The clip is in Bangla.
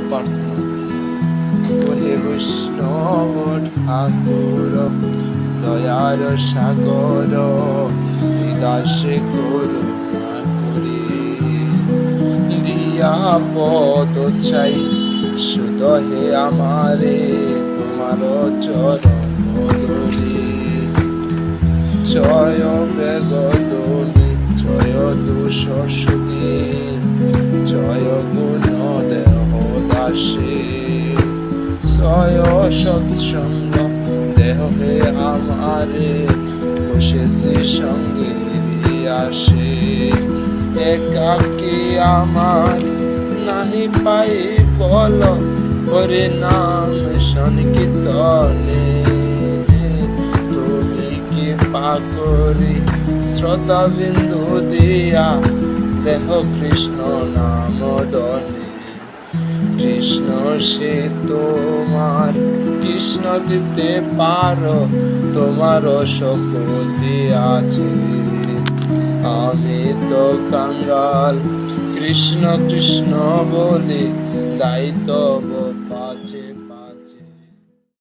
প্রার্থনা। হে বৈষ্ণব ঠাকুর দয়ার সাগর, দাসে করুণা করি দিয়া পদ চাই, শুধ হে আমারে তোমার চরণ ধরি। জয় বেগদলি জয় দুঃসুতি, জয় গুণ দেহ দাসী, জয় সৎসঙ্গ দেহ হে আমারে, বসেছি সঙ্গে আসে। একাকী আমার নাহি পাই বল, হরে নাম সংকীর্তনে। তুমি কি পাকরি শ্রদ্ধা বিন্দু দিয়া, দেহ কৃষ্ণ নাম দনে। কৃষ্ণ সে তোমার, কৃষ্ণ দিতে পারো, তোমার শক্তি আছে। আমি তো কাঙ্গাল, কৃষ্ণ কৃষ্ণ বলি দায়িত্ব পাচে।